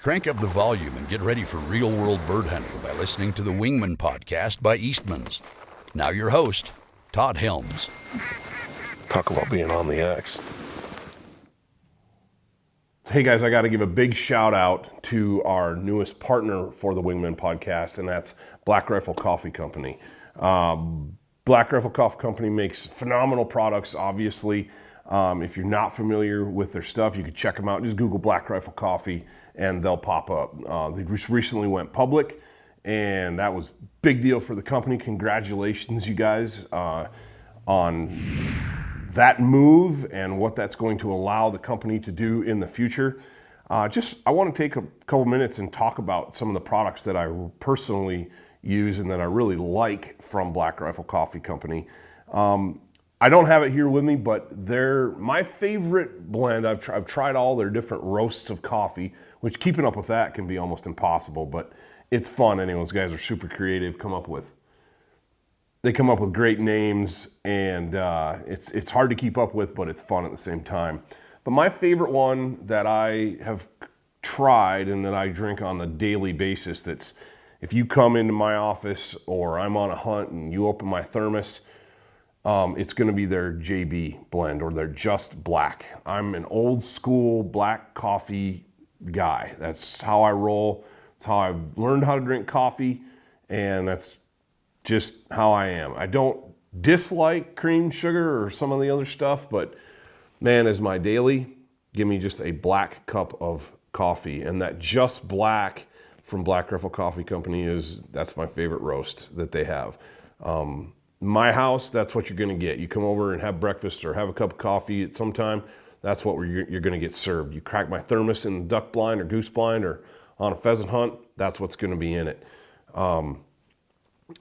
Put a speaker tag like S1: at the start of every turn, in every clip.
S1: Crank up the volume and get ready for real-world bird hunting by listening to the Wingmen podcast by Eastman's. Now your host, Todd Helms.
S2: Talk about being on the X.
S3: Hey guys, I got to give a big shout out to our newest partner for the Wingmen podcast, and that's Black Rifle Coffee Company. Black Rifle Coffee Company makes phenomenal products, obviously. If you're not familiar with their stuff, you can check them out. Just Google Black Rifle Coffee and they'll pop up. They recently went public, and that was a big deal for the company. Congratulations, you guys, on that move and what that's going to allow the company to do in the future. I want to take a couple minutes and talk about some of the products that I personally use and that I really like from Black Rifle Coffee Company. I don't have it here with me, but they're my favorite blend. I've tried all their different roasts of coffee, which keeping up with that can be almost impossible, but it's fun. Anyway, those guys are super creative, they come up with great names, and it's hard to keep up with, but it's fun at the same time. But my favorite one that I have tried and that I drink on a daily basis, that's if you come into my office or I'm on a hunt and you open my thermos, it's going to be their JB blend or their Just Black. I'm an old school black coffee guy. That's how I roll. It's how I've learned how to drink coffee, and that's just how I am. I don't dislike cream, sugar, or some of the other stuff, but man, as my daily, give me just a black cup of coffee. And that Just Black from Black Rifle Coffee Company that's my favorite roast that they have. My house, that's what you're going to get. You come over and have breakfast or have a cup of coffee at some time, that's what you're going to get served. You crack my thermos in the duck blind or goose blind or on a pheasant hunt, that's what's going to be in it.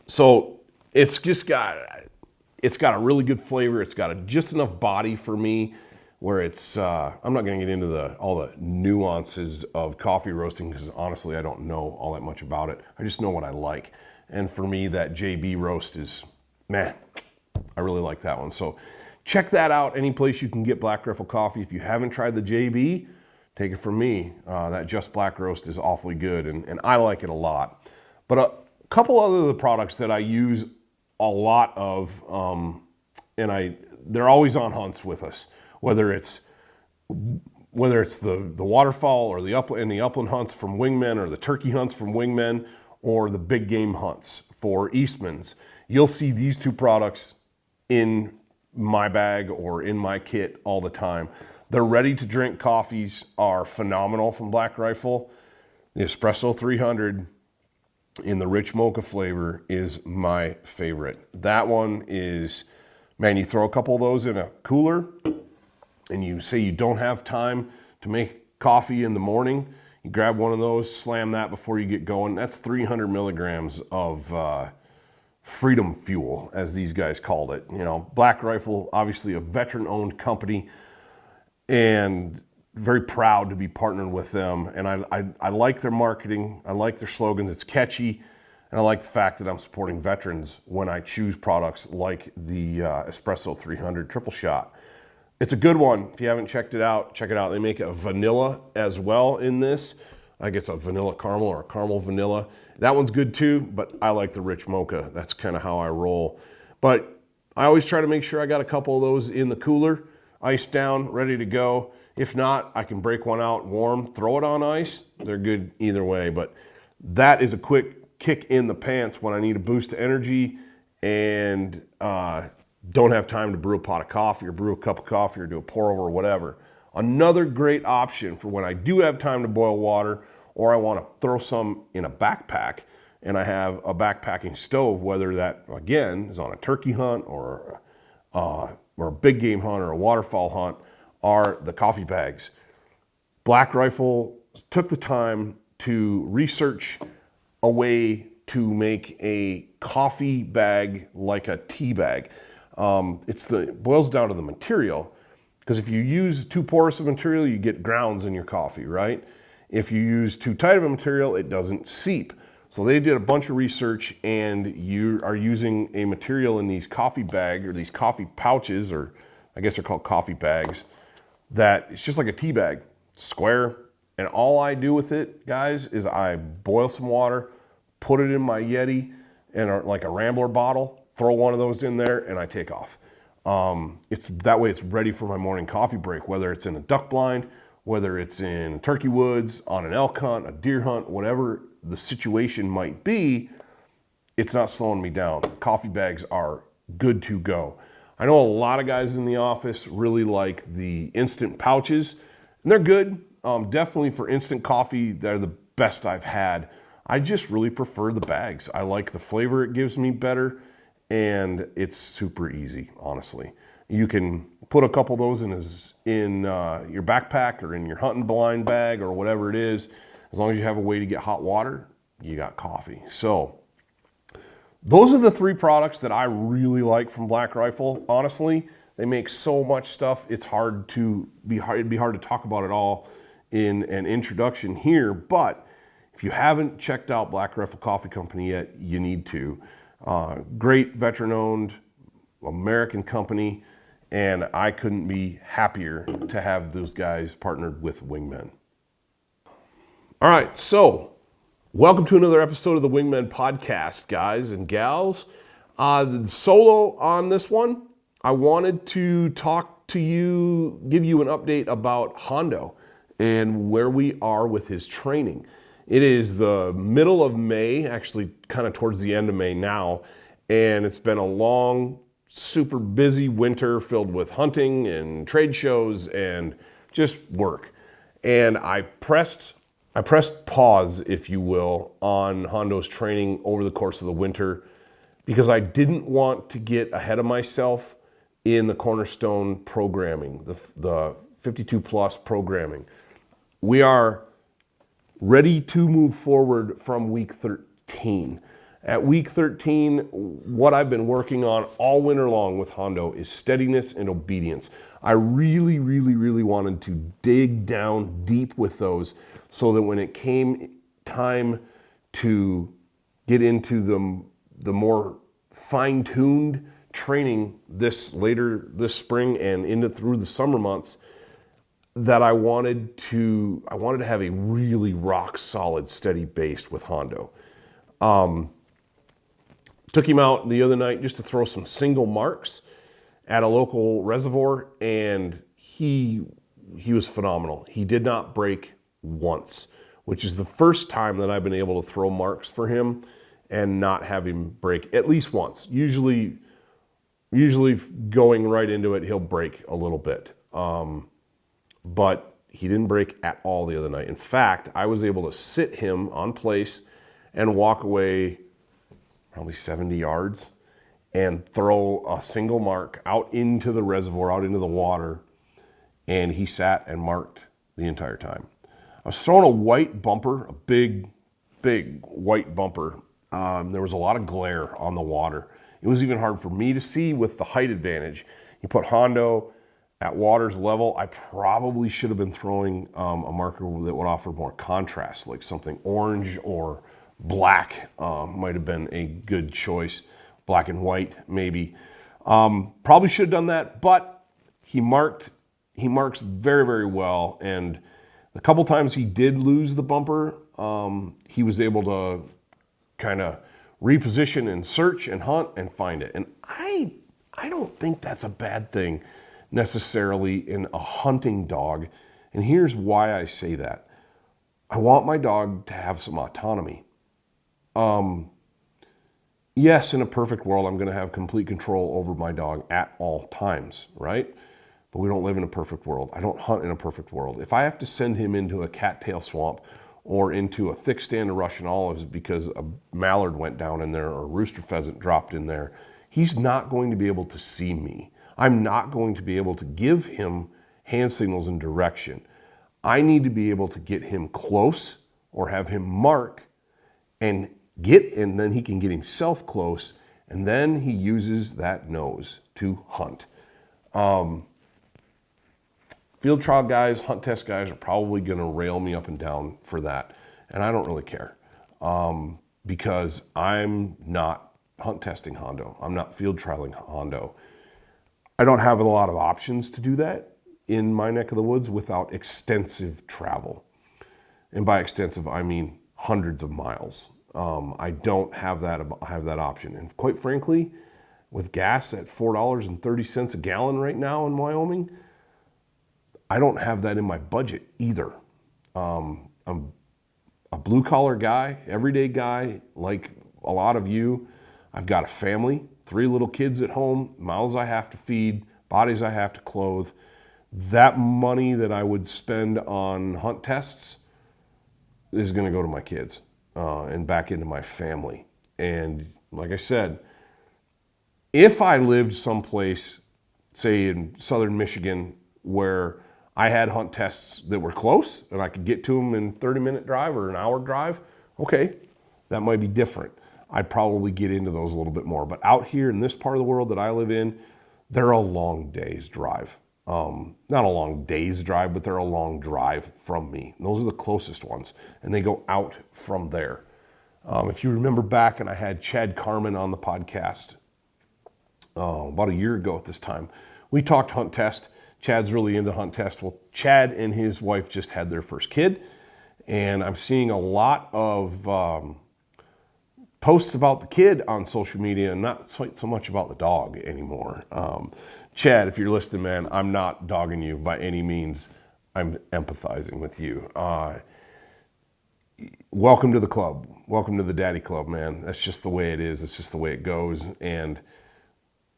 S3: So it's got a really good flavor. It's got just enough body for me where it's, I'm not going to get into all the nuances of coffee roasting because honestly, I don't know all that much about it. I just know what I like. And for me, that JB roast is, man, I really like that one. So check that out any place you can get Black Rifle coffee. If you haven't tried the JB, take it from me. That Just Black roast is awfully good, and I like it a lot. But a couple other products that I use a lot of, they're always on hunts with us, whether it's the waterfowl or the upland hunts from Wingmen, or the turkey hunts from Wingmen, or the big game hunts for Eastman's. You'll see these two products in my bag or in my kit all the time. Their ready-to-drink coffees are phenomenal from Black Rifle. The Espresso 300 in the rich mocha flavor is my favorite. That one is, man, you throw a couple of those in a cooler and you say you don't have time to make coffee in the morning, you grab one of those, slam that before you get going. That's 300 milligrams of freedom fuel, as these guys called it. You know, Black Rifle, obviously a veteran-owned company, and very proud to be partnered with them. And I like their marketing. I like their slogans. It's catchy. And I like the fact that I'm supporting veterans when I choose products like the Espresso 300 Triple Shot. It's a good one. If you haven't checked it out, check it out. They make a vanilla as well in this. I guess a vanilla caramel or a caramel vanilla. That one's good too, but I like the rich mocha. That's kind of how I roll. But I always try to make sure I got a couple of those in the cooler, iced down, ready to go. If not, I can break one out warm, throw it on ice. They're good either way, but that is a quick kick in the pants when I need a boost of energy and don't have time to brew a pot of coffee or brew a cup of coffee or do a pour over or whatever. Another great option for when I do have time to boil water or I want to throw some in a backpack and I have a backpacking stove, whether that, again, is on a turkey hunt or a big game hunt or a waterfowl hunt, are the coffee bags. Black Rifle took the time to research a way to make a coffee bag like a tea bag. It boils down to the material, because if you use too porous of material, you get grounds in your coffee, right? If you use too tight of a material, it doesn't seep. So they did a bunch of research, and you are using a material in these coffee bag or these coffee pouches, or I guess they're called coffee bags, that it's just like a tea bag, square, And all I do with it, guys, is I boil some water, put it in my Yeti, and like a Rambler bottle, throw one of those in there, and I take off. It's that way it's ready for my morning coffee break, whether it's in a duck blind, whether it's in turkey woods, on an elk hunt, a deer hunt, whatever the situation might be, it's not slowing me down. Coffee bags are good to go. I know a lot of guys in the office really like the instant pouches, and they're good. Definitely for instant coffee, they're the best I've had. I just really prefer the bags. I like the flavor it gives me better, and it's super easy, honestly. You can put a couple of those in your backpack or in your hunting blind bag or whatever it is. As long as you have a way to get hot water, you got coffee. So those are the 3 products that I really like from Black Rifle. Honestly, they make so much stuff. It'd be hard to talk about it all in an introduction here. But if you haven't checked out Black Rifle Coffee Company yet, you need to. Great veteran-owned American company, and I couldn't be happier to have those guys partnered with Wingmen. All right, so welcome to another episode of the Wingmen podcast, guys and gals. The solo on this one, I wanted to talk to you, give you an update about Hondo and where we are with his training. It is the middle of May, actually kind of towards the end of May now, and it's been a long, super busy winter filled with hunting and trade shows and just work. And I pressed pause, if you will, on Hondo's training over the course of the winter because I didn't want to get ahead of myself in the Cornerstone programming, the 52 plus programming. We are ready to move forward from week 13. At week 13, what I've been working on all winter long with Hondo is steadiness and obedience. I really, really, really wanted to dig down deep with those so that when it came time to get into the more fine-tuned training later this spring and through the summer months, that I wanted to have a really rock solid, steady base with Hondo. Took him out the other night just to throw some single marks at a local reservoir, and he was phenomenal. He did not break once, which is the first time that I've been able to throw marks for him and not have him break at least once. Usually going right into it, he'll break a little bit. But he didn't break at all the other night. In fact, I was able to sit him on place and walk away probably 70 yards and throw a single mark out into the reservoir, out into the water, and he sat and marked the entire time. I was throwing a white bumper, a big white bumper. There was a lot of glare on the water. It was even hard for me to see with the height advantage. You put Hondo at water's level, I probably should have been throwing a marker that would offer more contrast, like something orange or black might have been a good choice. Black and white, maybe. Probably should have done that, but he marks very, very well. And the couple times he did lose the bumper, he was able to kind of reposition and search and hunt and find it. And I don't think that's a bad thing necessarily in a hunting dog. And here's why I say that. I want my dog to have some autonomy. Yes, in a perfect world, I'm going to have complete control over my dog at all times, right? But we don't live in a perfect world. I don't hunt in a perfect world. If I have to send him into a cattail swamp or into a thick stand of Russian olives because a mallard went down in there or a rooster pheasant dropped in there, he's not going to be able to see me. I'm not going to be able to give him hand signals and direction. I need to be able to get him close or have him mark and then he can get himself close, and then he uses that nose to hunt. Field trial guys, hunt test guys are probably going to rail me up and down for that, and I don't really care because I'm not hunt testing Hondo. I'm not field trialing Hondo. I don't have a lot of options to do that in my neck of the woods without extensive travel. And by extensive, I mean hundreds of miles. I don't have that option. And quite frankly, with gas at $4.30 a gallon right now in Wyoming, I don't have that in my budget either. I'm a blue collar guy, everyday guy, like a lot of you. I've got a family, 3 little kids at home, mouths I have to feed, bodies I have to clothe. That money that I would spend on hunt tests is going to go to my kids and back into my family. And like I said, if I lived someplace, say in southern Michigan, where I had hunt tests that were close and I could get to them in a 30-minute drive or an hour drive, okay, that might be different. I'd probably get into those a little bit more. But out here in this part of the world that I live in, they're a long day's drive. Not a long day's drive, but they're a long drive from me. And those are the closest ones, and they go out from there. If you remember back, and I had Chad Carman on the podcast about a year ago at this time, we talked hunt test. Chad's really into hunt test. Well, Chad and his wife just had their first kid, and I'm seeing a lot of posts about the kid on social media and not so much about the dog anymore. Chad, if you're listening, man, I'm not dogging you by any means. I'm empathizing with you. Welcome to the club. Welcome to the daddy club, man. That's just the way it is. It's just the way it goes. And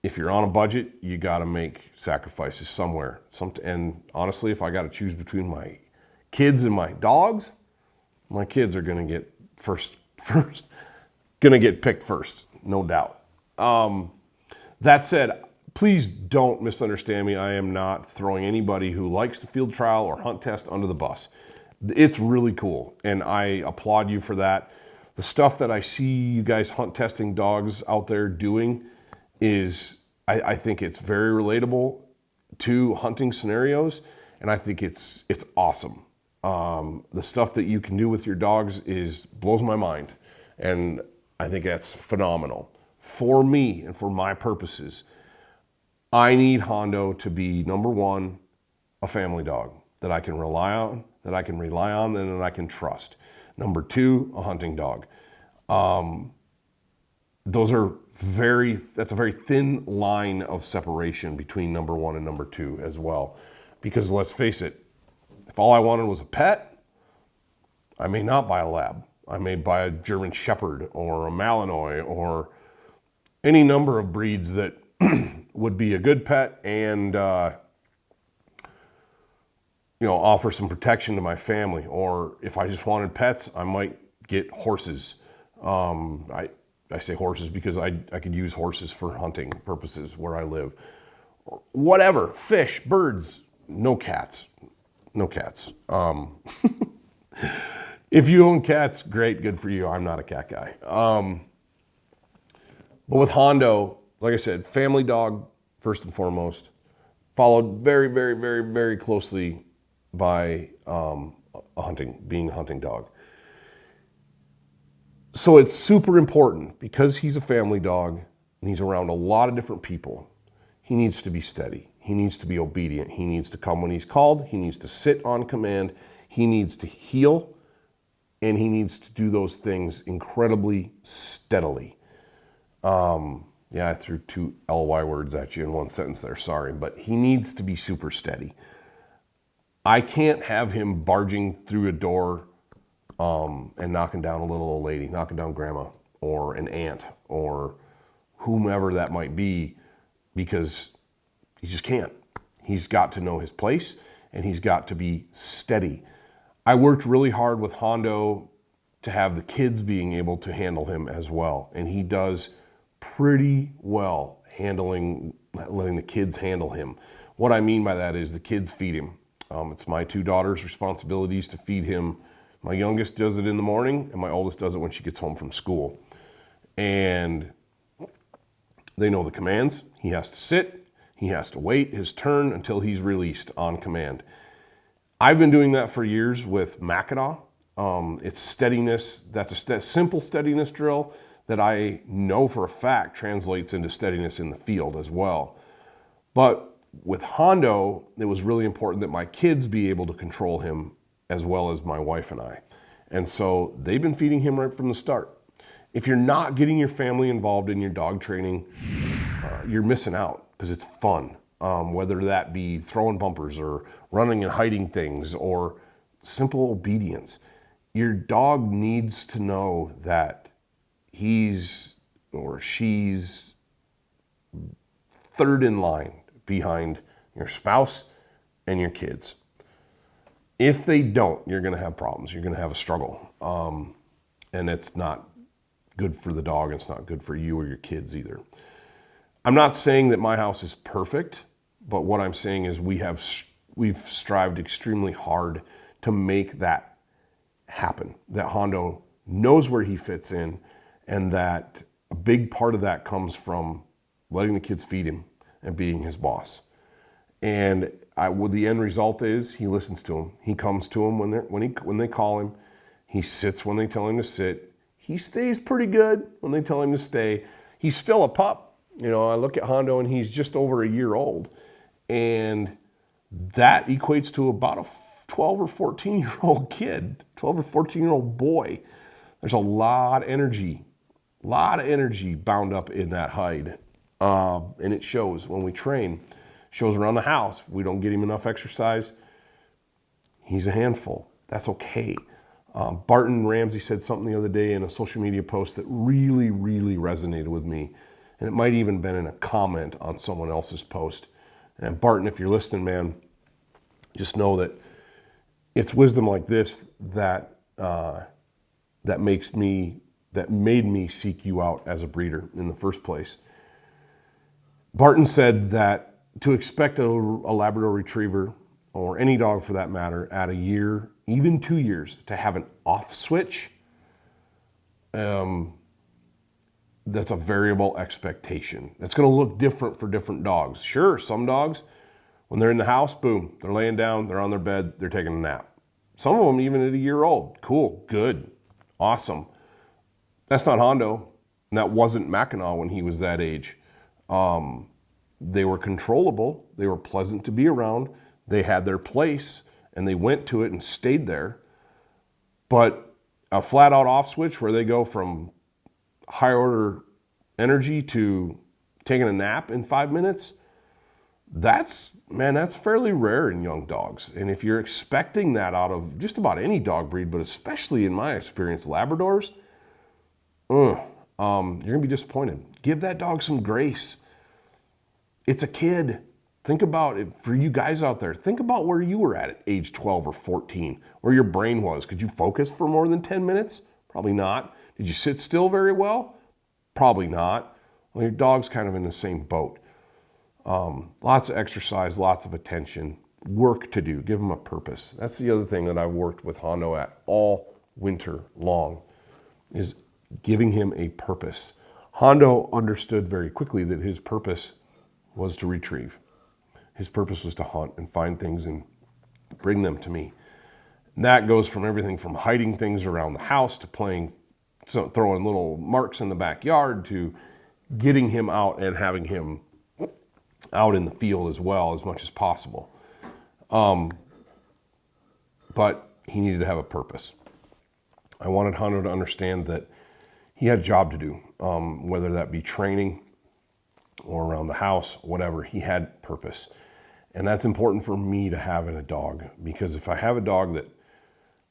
S3: if you're on a budget, you got to make sacrifices somewhere. And honestly, if I got to choose between my kids and my dogs, my kids are going to get going to get picked first, no doubt. That said, please don't misunderstand me. I am not throwing anybody who likes to field trial or hunt test under the bus. It's really cool, and I applaud you for that. The stuff that I see you guys hunt testing dogs out there doing is, I think it's very relatable to hunting scenarios, and I think it's awesome. The stuff that you can do with your dogs blows my mind, and I think that's phenomenal. For me and for my purposes, I need Hondo to be, number one, a family dog that I can rely on, and that I can trust. Number two, a hunting dog. That's a very thin line of separation between number one and number two as well. Because let's face it, if all I wanted was a pet, I may not buy a lab. I may buy a German Shepherd or a Malinois or any number of breeds that would be a good pet and offer some protection to my family. Or if I just wanted pets, I might get horses. I say horses because I could use horses for hunting purposes where I live. Whatever, fish, birds, no cats. No cats. If you own cats, great, good for you. I'm not a cat guy. But with Hondo, like I said, family dog first and foremost, followed very, very, very, very closely by being a hunting dog. So it's super important because he's a family dog and he's around a lot of different people. He needs to be steady. He needs to be obedient. He needs to come when he's called. He needs to sit on command. He needs to heel, and he needs to do those things incredibly steadily. I threw 2 LY words at you in one sentence there, sorry, but he needs to be super steady. I can't have him barging through a door and knocking down a little old lady, knocking down grandma or an aunt or whomever that might be, because he just can't. He's got to know his place and he's got to be steady. I worked really hard with Hondo to have the kids being able to handle him as well, and he does pretty well letting the kids handle him. What I mean by that is the kids feed him. It's my 2 daughters' responsibilities to feed him. My youngest does it in the morning, and my oldest does it when she gets home from school. And they know the commands. He has to sit. He has to wait his turn until he's released on command. I've been doing that for years with Mackinaw. It's steadiness. That's a simple steadiness drill that I know for a fact translates into steadiness in the field as well. But with Hondo, it was really important that my kids be able to control him as well as my wife and I. And so they've been feeding him right from the start. If you're not getting your family involved in your dog training, you're missing out because it's fun. Whether that be throwing bumpers or running and hiding things or simple obedience. Your dog needs to know that he's or she's third in line behind your spouse and your kids. If they don't, you're going to have problems. You're going to have a struggle. And it's not good for the dog. It's not good for you or your kids either. I'm not saying that my house is perfect, but what I'm saying is we've strived extremely hard to make that happen, that Hondo knows where he fits in, and that a big part of that comes from letting the kids feed him and being his boss. And the end result is he listens to them. He comes to them when they call him. He sits when they tell him to sit. He stays pretty good when they tell him to stay. He's still a pup. I look at Hondo and he's just over a year old. And that equates to about a 12 or 14-year-old kid, 12 or 14-year-old boy. There's a lot of energy bound up in that hide. And it shows when we train. Shows around the house. We don't get him enough exercise. He's a handful. That's okay. Barton Ramsey said something the other day in a social media post that really, really resonated with me. And it might even been in a comment on someone else's post. And Barton, if you're listening, man, just know that it's wisdom like this that made me seek you out as a breeder in the first place. Barton said that to expect a Labrador Retriever, or any dog for that matter, at a year, even 2 years, to have an off switch, that's a variable expectation. It's going to look different for different dogs. Sure, some dogs, when they're in the house, boom, they're laying down, they're on their bed, they're taking a nap. Some of them even at a year old. Cool, good, awesome. That's not Hondo, and that wasn't Mackinac when he was that age. They were controllable, they were pleasant to be around, they had their place, and they went to it and stayed there. But a flat-out off switch where they go from high-order energy to taking a nap in 5 minutes, that's fairly rare in young dogs. And if you're expecting that out of just about any dog breed, but especially in my experience, Labradors, you're going to be disappointed. Give that dog some grace. It's a kid. Think about it, for you guys out there, think about where you were at age 12 or 14, where your brain was. Could you focus for more than 10 minutes? Probably not. Did you sit still very well? Probably not. Well, your dog's kind of in the same boat. Lots of exercise, lots of attention, work to do. Give him a purpose. That's the other thing that I've worked with Hondo at all winter long, is giving him a purpose. Hondo understood very quickly that his purpose was to retrieve. His purpose was to hunt and find things and bring them to me. And that goes from everything from hiding things around the house to throwing little marks in the backyard to getting him out and having him out in the field as well as much as possible. But he needed to have a purpose. I wanted Hondo to understand that he had a job to do, whether that be training or around the house, whatever. He had purpose. And that's important for me to have in a dog, because if I have a dog that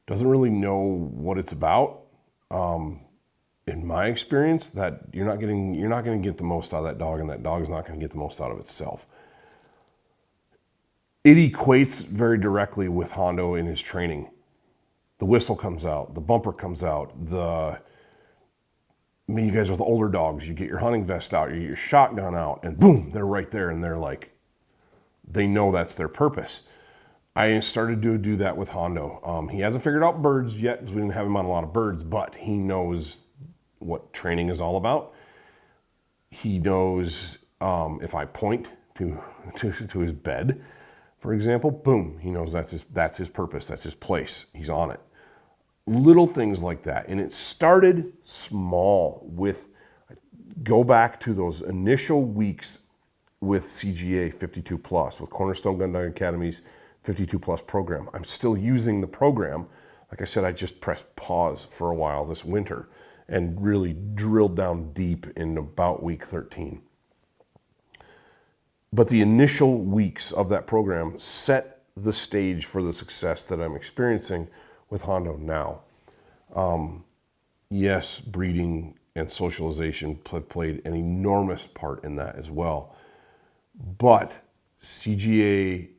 S3: doesn't really know what it's about, in my experience, that you're not going to get the most out of that dog, and that dog is not going to get the most out of itself. It equates very directly with Hondo in his training. The whistle comes out, the bumper comes out, you guys with older dogs, you get your hunting vest out, you get your shotgun out, and boom, they're right there, and they're like, they know that's their purpose. I started to do that with Hondo. He hasn't figured out birds yet, because we didn't have him on a lot of birds, but he knows what training is all about. He knows if I point to his bed, for example, boom, he knows that's his purpose, that's his place, he's on it. Little things like that. And it started small go back to those initial weeks with CGA 52 Plus, with Cornerstone Academy's 52 Plus program. I'm still using the program. Like I said, I just pressed pause for a while this winter and really drilled down deep in about week 13. But the initial weeks of that program set the stage for the success that I'm experiencing with Hondo now. Yes, breeding and socialization played an enormous part in that as well. But CGA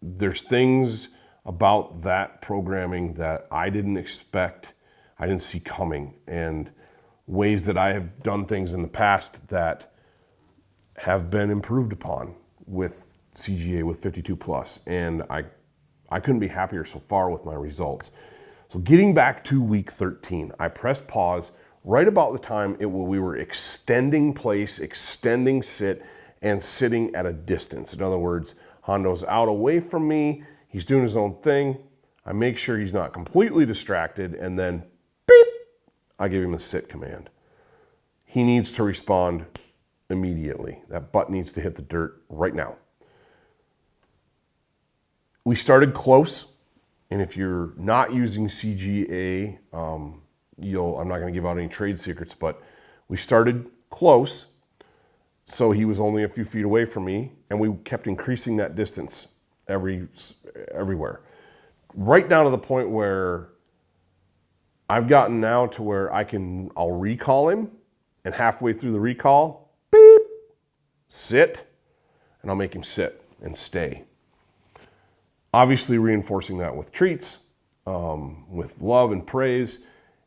S3: there's things about that programming that I didn't expect, I didn't see coming, and ways that I have done things in the past that have been improved upon with CGA, with 52 Plus, and I couldn't be happier so far with my results. So getting back to week 13, I pressed pause right about the time we were extending place, extending sit, and sitting at a distance. In other words, Hondo's out away from me, he's doing his own thing, I make sure he's not completely distracted, and then beep, I give him a sit command. He needs to respond immediately. That butt needs to hit the dirt right now. We started close, and if you're not using CGA, I'm not going to give out any trade secrets, but we started close, so he was only a few feet away from me, and we kept increasing that distance everywhere, right down to the point where I've gotten now to where I'll recall him, and halfway through the recall, beep, sit, and I'll make him sit and stay. Obviously reinforcing that with treats, with love and praise,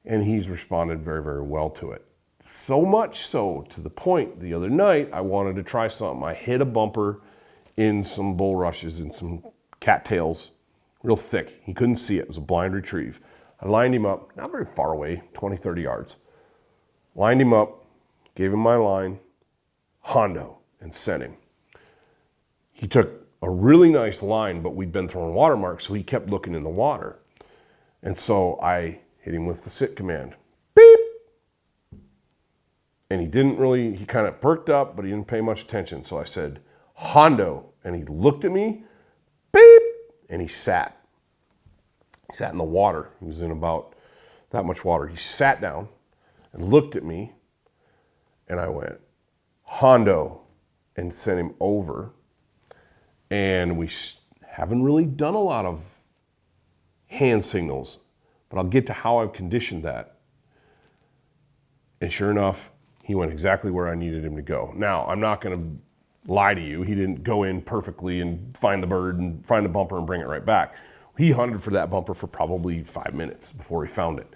S3: and he's responded very, very well to it. So much so to the point the other night I wanted to try something. I hit a bumper in some bulrushes and some cattails, real thick. He couldn't see it. It was a blind retrieve. I lined him up, not very far away, 20, 30 yards. Lined him up, gave him my line, Hondo, and sent him. He took a really nice line, but we'd been throwing watermarks, so he kept looking in the water. And so I hit him with the sit command. Beep! And he kind of perked up, but he didn't pay much attention. So I said, Hondo. And he looked at me, beep! And he sat. He sat in the water. He was in about that much water. He sat down and looked at me, and I went, Hondo, and sent him over. And we haven't really done a lot of hand signals, but I'll get to how I've conditioned that. And sure enough, he went exactly where I needed him to go. Now, I'm not going to lie to you. He didn't go in perfectly and find the bird and find the bumper and bring it right back. He hunted for that bumper for probably 5 minutes before he found it.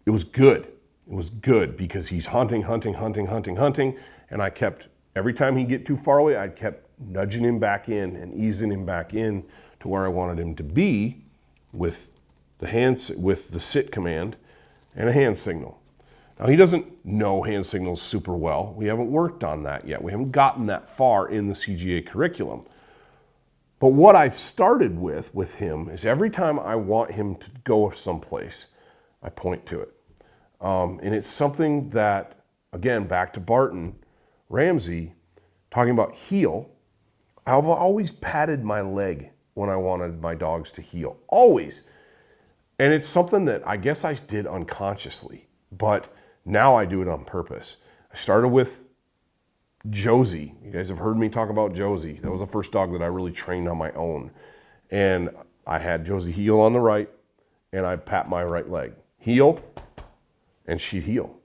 S3: It was good. It was good because he's hunting, and I kept, every time he'd get too far away, I kept nudging him back in and easing him back in to where I wanted him to be with the sit command and a hand signal. Now, he doesn't know hand signals super well. We haven't worked on that yet. We haven't gotten that far in the CGA curriculum. But what I've started with him is every time I want him to go someplace, I point to it. And it's something that, again, back to Barton Ramsey, talking about heel, I've always patted my leg when I wanted my dogs to heel. Always. And it's something that I guess I did unconsciously, but now I do it on purpose. I started with Josie. You guys have heard me talk about Josie. That was the first dog that I really trained on my own. And I had Josie heel on the right, and I'd pat my right leg. Heel, and she'd heel.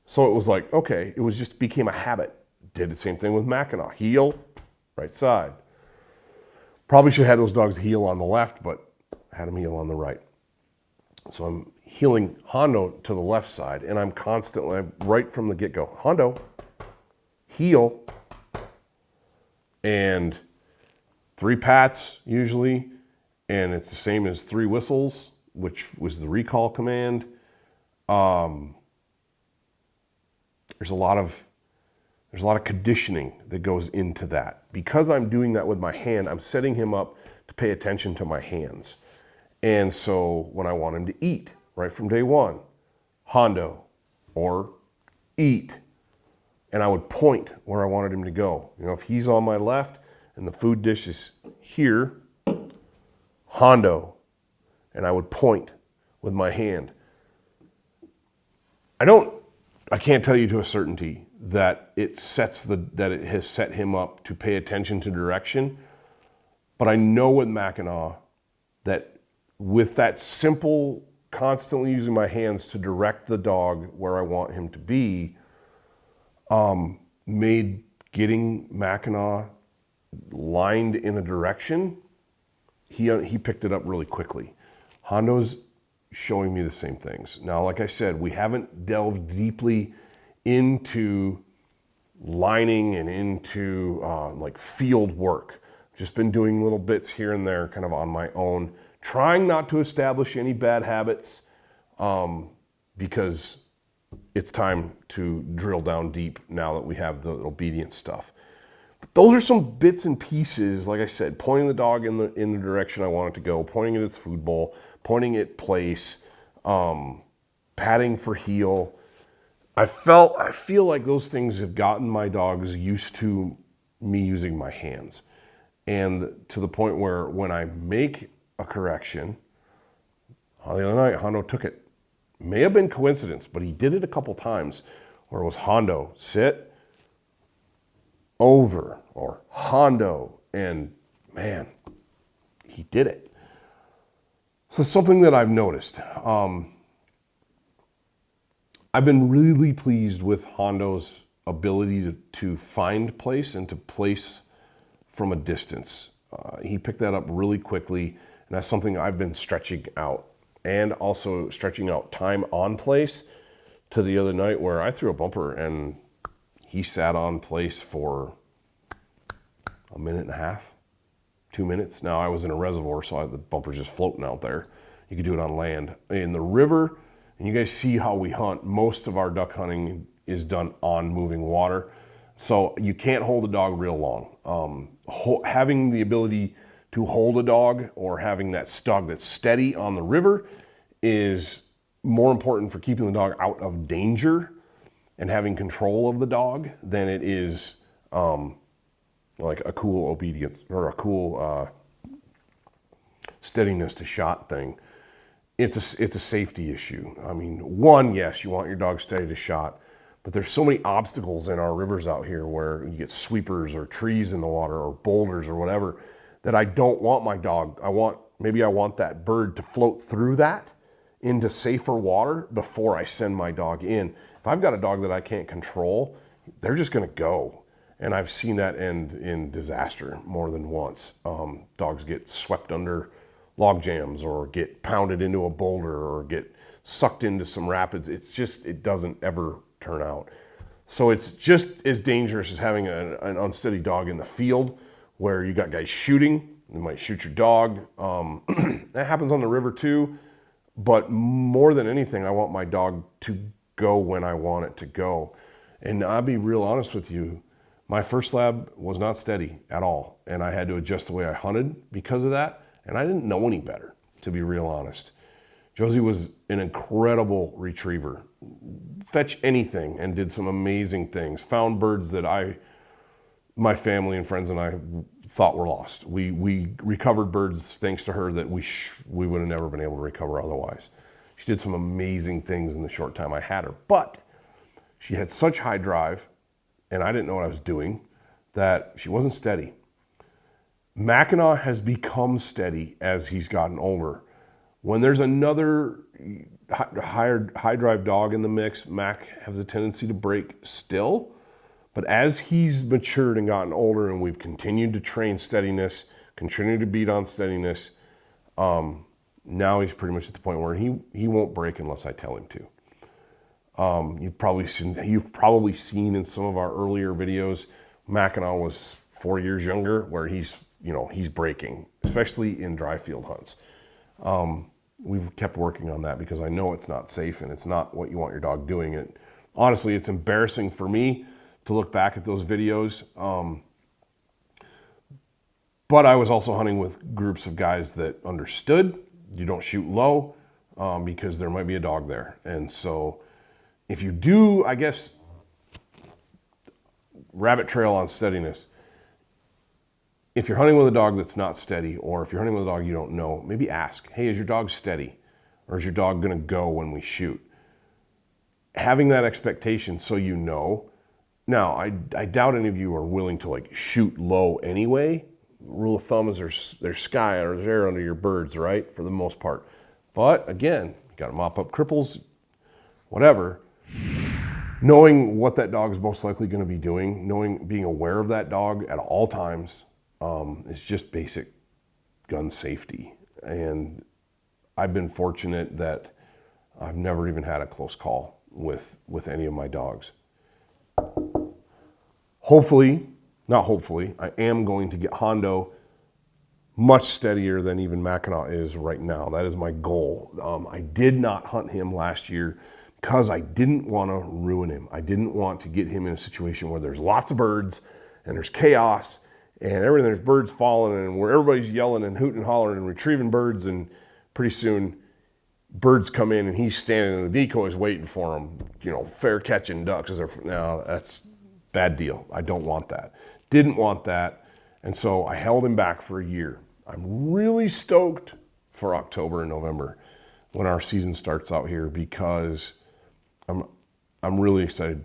S3: So it was like, okay, it was just became a habit. Did the same thing with Mackinac. Heel, right side. Probably should have had those dogs heel on the left, but I had them heel on the right. So I'm heeling Hondo to the left side, and I'm constantly, right from the get-go, Hondo, heel, and 3 pats usually, and it's the same as 3 whistles, which was the recall command. There's a lot of conditioning that goes into that. Because I'm doing that with my hand, I'm setting him up to pay attention to my hands. And so when I want him to eat, right from day one, Hondo, or eat, and I would point where I wanted him to go. You know, if he's on my left and the food dish is here, Hondo, and I would point with my hand. I can't tell you to a certainty that it has set him up to pay attention to direction, but I know with Mackinac that with that simple, constantly using my hands to direct the dog where I want him to be, made getting Mackinac lined in a direction, he picked it up really quickly. Hondo's showing me the same things. Now, like I said, we haven't delved deeply into lining and into like field work. Just been doing little bits here and there kind of on my own, trying not to establish any bad habits because it's time to drill down deep now that we have the obedience stuff. But those are some bits and pieces, like I said, pointing the dog in the direction I want it to go, pointing at its food bowl, pointing at place, patting for heel. I feel like those things have gotten my dogs used to me using my hands. And to the point where when I make a correction, the other night Hondo took it. May have been coincidence, but he did it a couple times where it was Hondo, sit, over, or Hondo, and man, he did it. So something that I've noticed. I've been really pleased with Hondo's ability to find place and to place from a distance. He picked that up really quickly, and that's something I've been stretching out, and also stretching out time on place to the other night where I threw a bumper and he sat on place for a minute and a half, 2 minutes. Now I was in a reservoir, so the bumper's just floating out there. You could do it on land. In the river, and you guys see how we hunt, most of our duck hunting is done on moving water. So you can't hold a dog real long. Having the ability to hold a dog or having that dog that's steady on the river is more important for keeping the dog out of danger and having control of the dog than it is like a cool obedience or a cool steadiness to shot thing. It's a safety issue. I mean, one, yes, you want your dog steady to shot, but there's so many obstacles in our rivers out here where you get sweepers or trees in the water or boulders or whatever that I don't want my dog. Maybe I want that bird to float through that into safer water before I send my dog in. If I've got a dog that I can't control, they're just gonna go. And I've seen that end in disaster more than once. Dogs get swept under log jams or get pounded into a boulder or get sucked into some rapids. It doesn't ever turn out. So it's just as dangerous as having an unsteady dog in the field where you got guys shooting. They might shoot your dog. That happens on the river too. But more than anything, I want my dog to go when I want it to go. And I'll be real honest with you, my first lab was not steady at all. And I had to adjust the way I hunted because of that. And I didn't know any better, to be real honest. Josie was an incredible retriever. Fetch anything and did some amazing things. Found birds that my family and friends and I thought were lost. We recovered birds thanks to her that we would have never been able to recover otherwise. She did some amazing things in the short time I had her. But she had such high drive, and I didn't know what I was doing, that she wasn't steady. Mackinac has become steady as he's gotten older. When there's another high drive dog in the mix, Mac has a tendency to break still. But as he's matured and gotten older and we've continued to train steadiness, continued to beat on steadiness, now he's pretty much at the point where he won't break unless I tell him to. You've probably seen in some of our earlier videos, Mackinac was 4 years younger where he's breaking, especially in dry field hunts. We've kept working on that because I know it's not safe and it's not what you want your dog doing. And honestly, it's embarrassing for me to look back at those videos. But I was also hunting with groups of guys that understood you don't shoot low because there might be a dog there. And so if you do, I guess, rabbit trail on steadiness, if you're hunting with a dog that's not steady, or if you're hunting with a dog you don't know, maybe ask, hey, is your dog steady? Or is your dog gonna go when we shoot? Having that expectation so you know. Now, I doubt any of you are willing to like shoot low anyway. Rule of thumb is there's sky or there's air under your birds, right? For the most part. But again, you gotta mop up cripples, whatever. Knowing what that dog is most likely gonna be doing, being aware of that dog at all times, is just basic gun safety. And I've been fortunate that I've never even had a close call with any of my dogs. Not hopefully, I am going to get Hondo much steadier than even Mackinac is right now. That is my goal. I did not hunt him last year because I didn't want to ruin him. I didn't want to get him in a situation where there's lots of birds and there's chaos and everything, there's birds falling and where everybody's yelling and hooting and hollering and retrieving birds, and pretty soon birds come in and he's standing in the decoys waiting for them, fair catching ducks. Now that's bad deal. I don't want that. Didn't want that. And so I held him back for a year. I'm really stoked for October and November when our season starts out here, because I'm really excited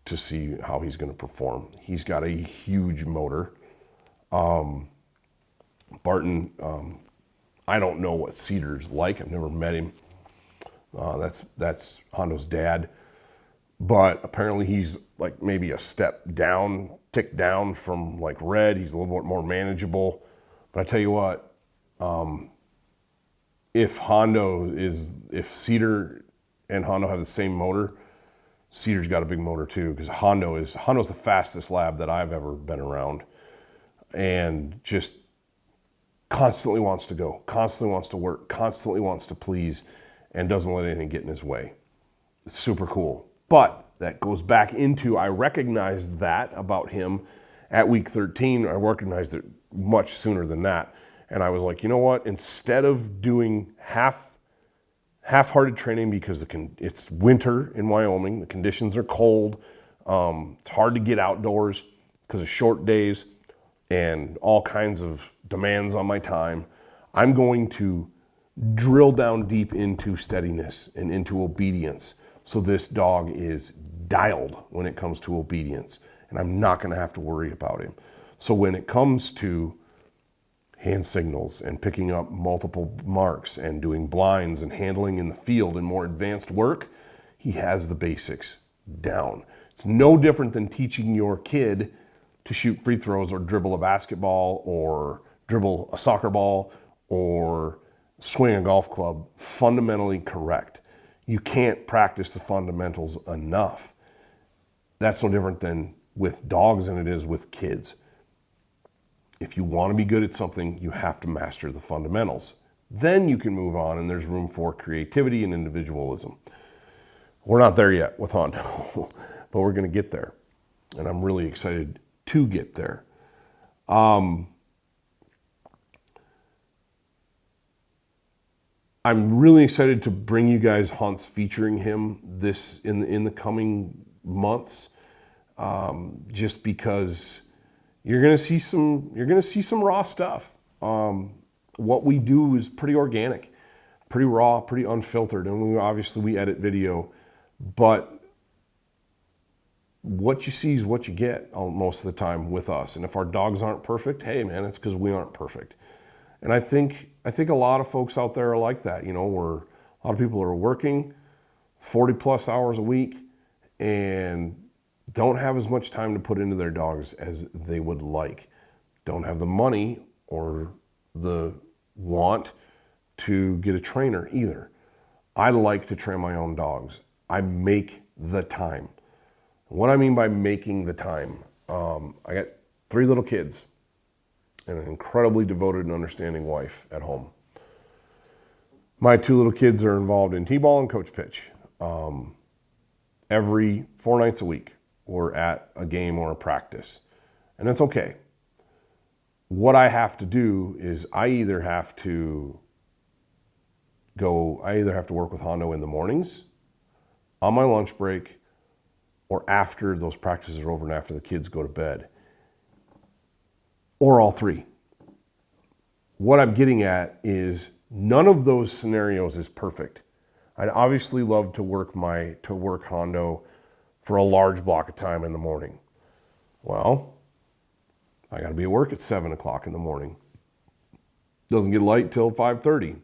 S3: to see how he's going to perform. He's got a huge motor. Barton, I don't know what Cedar's like. I've never met him. That's Hondo's dad. But apparently he's like maybe a tick down from like Red. He's a little bit more manageable. But I tell you what, if Cedar and Hondo have the same motor, Cedar's got a big motor too, because Hondo's the fastest lab that I've ever been around, and just constantly wants to go, constantly wants to work, constantly wants to please, and doesn't let anything get in his way. It's super cool. But that goes back into, I recognized that about him at week 13. I recognized it much sooner than that. And I was like, you know what? Instead of doing half-hearted training, because it's winter in Wyoming, the conditions are cold, it's hard to get outdoors because of short days and all kinds of demands on my time, I'm going to drill down deep into steadiness and into obedience. So this dog is dialed when it comes to obedience, and I'm not going to have to worry about him. So when it comes to hand signals and picking up multiple marks and doing blinds and handling in the field and more advanced work, he has the basics down. It's no different than teaching your kid to shoot free throws or dribble a basketball or dribble a soccer ball or swing a golf club. Fundamentally correct. You can't practice the fundamentals enough. That's no different than with dogs than it is with kids. If you want to be good at something, you have to master the fundamentals. Then you can move on, and there's room for creativity and individualism. We're not there yet with Hondo, but we're going to get there. And I'm really excited to get there. I'm really excited to bring you guys hunts featuring him in the coming months, just because you're gonna see some raw stuff. What we do is pretty organic, pretty raw, pretty unfiltered, and we edit video, but what you see is what you get most of the time with us. And if our dogs aren't perfect, hey man, it's because we aren't perfect. And I think a lot of folks out there are like that. A lot of people are working 40 plus hours a week and don't have as much time to put into their dogs as they would like. Don't have the money or the want to get a trainer either. I like to train my own dogs. I make the time. What I mean by making the time, I got 3 little kids and an incredibly devoted and understanding wife at home. My 2 little kids are involved in T-ball and coach pitch. Every 4 nights a week, we're at a game or a practice, and that's okay. What I have to do is I either have to work with Hondo in the mornings, on my lunch break, or after those practices are over and after the kids go to bed. or all three. What I'm getting at is none of those scenarios is perfect. I'd obviously love to work Hondo for a large block of time in the morning. Well, I got to be at work at 7 o'clock in the morning. Doesn't get light till 5:30.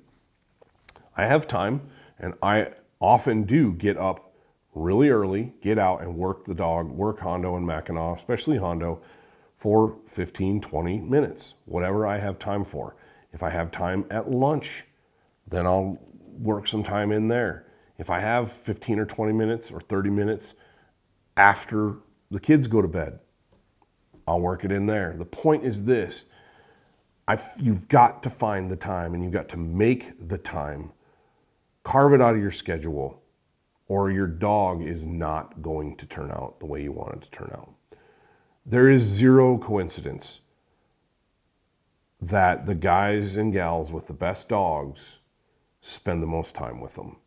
S3: I have time, and I often do get up really early, get out and work the dog, work Hondo and Mackinac, especially Hondo, for 15, 20 minutes, whatever I have time for. If I have time at lunch, then I'll work some time in there. If I have 15 or 20 minutes or 30 minutes after the kids go to bed, I'll work it in there. The point is this, you've got to find the time, and you've got to make the time. Carve it out of your schedule, or your dog is not going to turn out the way you want it to turn out. There is zero coincidence that the guys and gals with the best dogs spend the most time with them.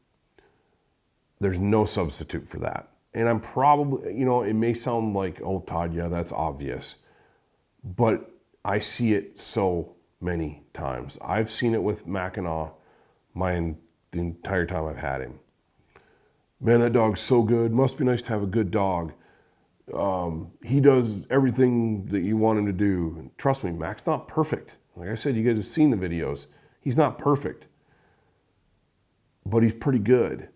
S3: There's no substitute for that. And I'm probably, it may sound like, oh, Todd, yeah, that's obvious. But I see it so many times. I've seen it with Mackinac the entire time I've had him. Man, that dog's so good. Must be nice to have a good dog. He does everything that you want him to do. And trust me, Mac's not perfect. Like I said, you guys have seen the videos. He's not perfect. But he's pretty good.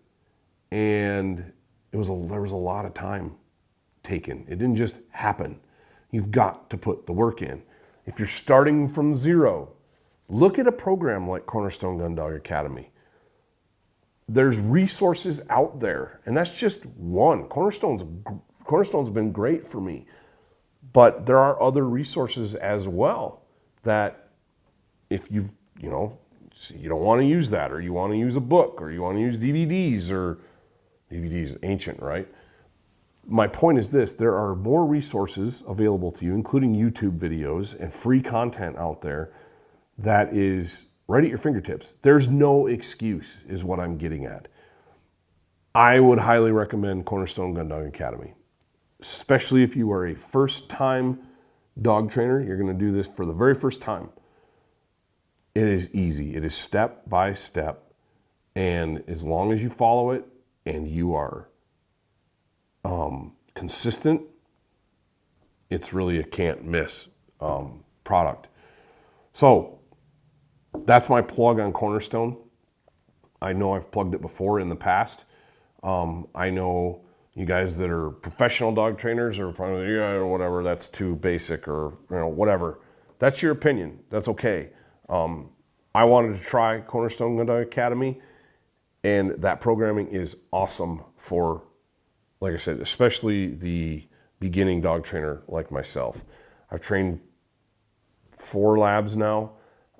S3: And there was a lot of time taken. It didn't just happen. You've got to put the work in. If you're starting from zero, look at a program like Cornerstone Gun Dog Academy. There's resources out there, and that's just one. Cornerstone's been great for me, but there are other resources as well that if you don't want to use that, or you want to use a book, or you want to use DVDs, or DVDs ancient, right? My point is this, there are more resources available to you, including YouTube videos and free content out there that is right at your fingertips. There's no excuse, is what I'm getting at. I would highly recommend Cornerstone Gun Dog Academy, especially if you are a first-time dog trainer. You're going to do this for the very first time. It is easy. It is step by step, and as long as you follow it and you are consistent, it's really a can't-miss product. So that's my plug on Cornerstone. I know I've plugged it before in the past. I know you guys that are professional dog trainers are probably, yeah, or whatever, that's too basic, or whatever. That's your opinion. That's okay. I wanted to try Cornerstone Gun Dog Academy, and that programming is awesome for, like I said, especially the beginning dog trainer like myself. I've trained 4 labs now.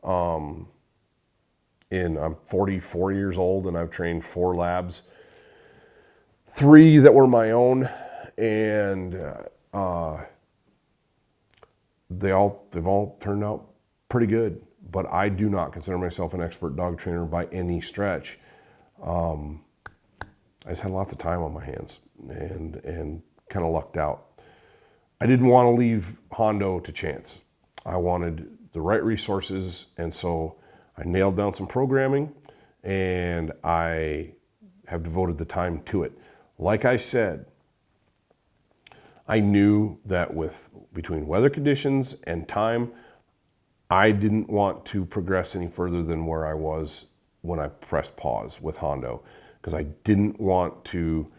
S3: I'm 44 years old, and I've trained 4 labs, 3 that were my own, and they've all turned out pretty good. But I do not consider myself an expert dog trainer by any stretch. I just had lots of time on my hands and kind of lucked out. I didn't want to leave Hondo to chance. I wanted the right resources, and so I nailed down some programming, and I have devoted the time to it. Like I said, I knew that between weather conditions and time, I didn't want to progress any further than where I was when I pressed pause with Hondo, because I didn't want to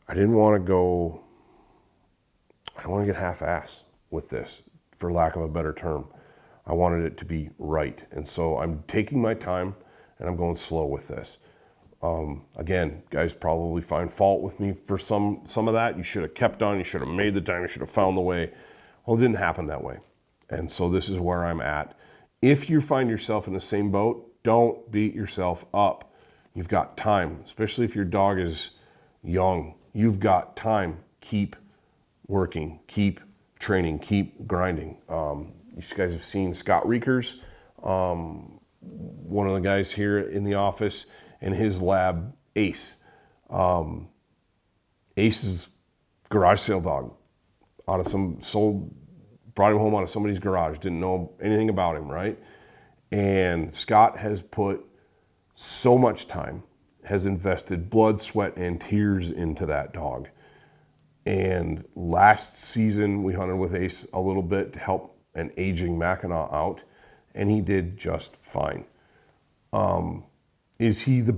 S3: get half-ass with this, for lack of a better term. I wanted it to be right. And so I'm taking my time, and I'm going slow with this. Again, guys probably find fault with me for some of that. You should have kept on. You should have made the time. You should have found the way. Well, it didn't happen that way. And so this is where I'm at. If you find yourself in the same boat, don't beat yourself up. You've got time, especially if your dog is young. You've got time. Keep working, keep training, keep grinding. You guys have seen Scott Reekers, one of the guys here in the office, and his lab, Ace. Ace is garage sale dog out of some sold brought him home out of somebody's garage, didn't know anything about him, right? And Scott has put so much time, has invested blood, sweat, and tears into that dog. And last season, we hunted with Ace a little bit to help an aging Mackinaw out, and he did just fine. Is he the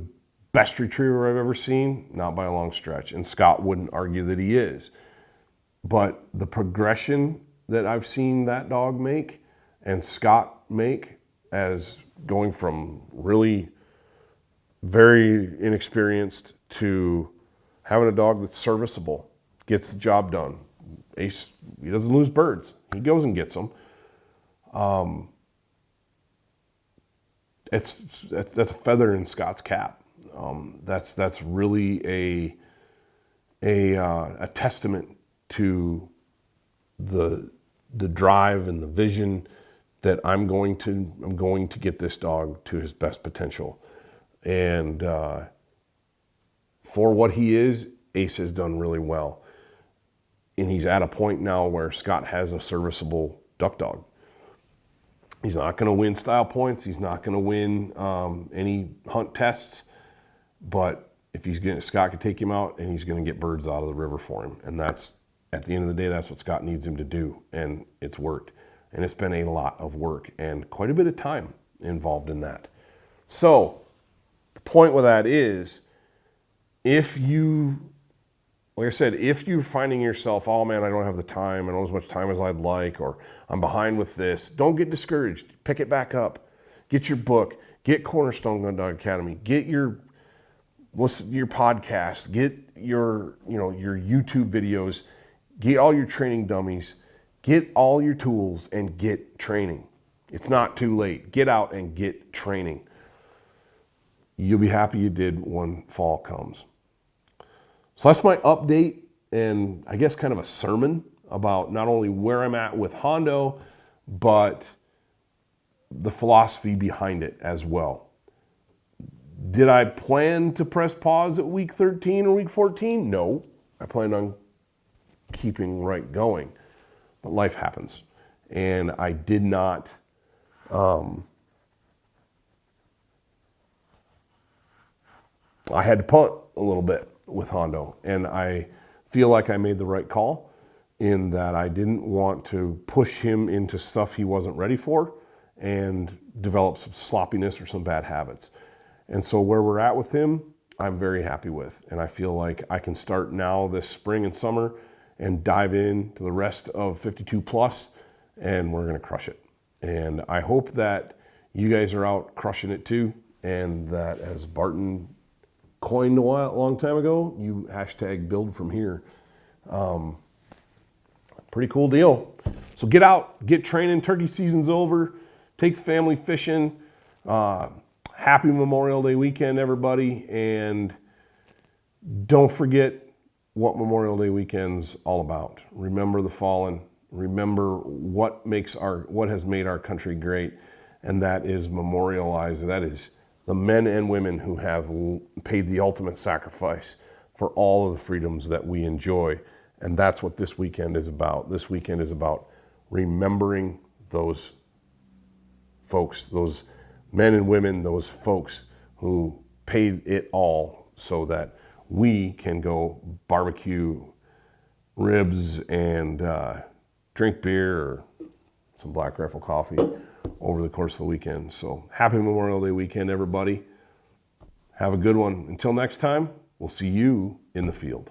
S3: best retriever I've ever seen? Not by a long stretch, and Scott wouldn't argue that he is. But the progression that I've seen that dog make and Scott make, as going from really very inexperienced to having a dog that's serviceable, gets the job done. Ace, he doesn't lose birds. He goes and gets them. That's a feather in Scott's cap. That's really a testament to the drive and the vision that I'm going to get this dog to his best potential. And for what he is, Ace has done really well. And he's at a point now where Scott has a serviceable duck dog. He's not going to win style points. He's not going to win any hunt tests. But if Scott could take him out, and he's going to get birds out of the river for him. And that's, at the end of the day, that's what Scott needs him to do. And it's worked. And it's been a lot of work and quite a bit of time involved in that. So the point with that is, if you, like I said, if you're finding yourself, oh man, I don't have the time, I don't have as much time as I'd like, or I'm behind with this, don't get discouraged. Pick it back up. Get your book. Get Cornerstone Academy. Get listen to your podcast. Get your YouTube videos. Get all your training dummies. Get all your tools and get training. It's not too late. Get out and get training. You'll be happy you did when fall comes. So that's my update, and I guess kind of a sermon about not only where I'm at with Hondo, but the philosophy behind it as well. Did I plan to press pause at week 13 or week 14? No. I planned on keeping right going. But life happens. And I did not I had to punt a little bit with Hondo, and I feel like I made the right call in that I didn't want to push him into stuff he wasn't ready for and develop some sloppiness or some bad habits. And so where we're at with him, I'm very happy with, and I feel like I can start now this spring and summer and dive into the rest of 52 plus, and we're going to crush it. And I hope that you guys are out crushing it too, and that, as Barton coined a long time ago, you hashtag build from here. Pretty cool deal. So get out, get training. Turkey season's over. Take the family fishing. Happy Memorial Day weekend, everybody. And don't forget what Memorial Day weekend's all about. Remember the fallen. Remember what has made our country great, and that is memorialized. That is the men and women who have paid the ultimate sacrifice for all of the freedoms that we enjoy. And that's what this weekend is about. This weekend is about remembering those folks, those men and women, those folks who paid it all so that we can go barbecue ribs and drink beer or some Black Rifle coffee over the course of the weekend. So happy Memorial Day weekend, everybody. Have a good one. Until next time, we'll see you in the field.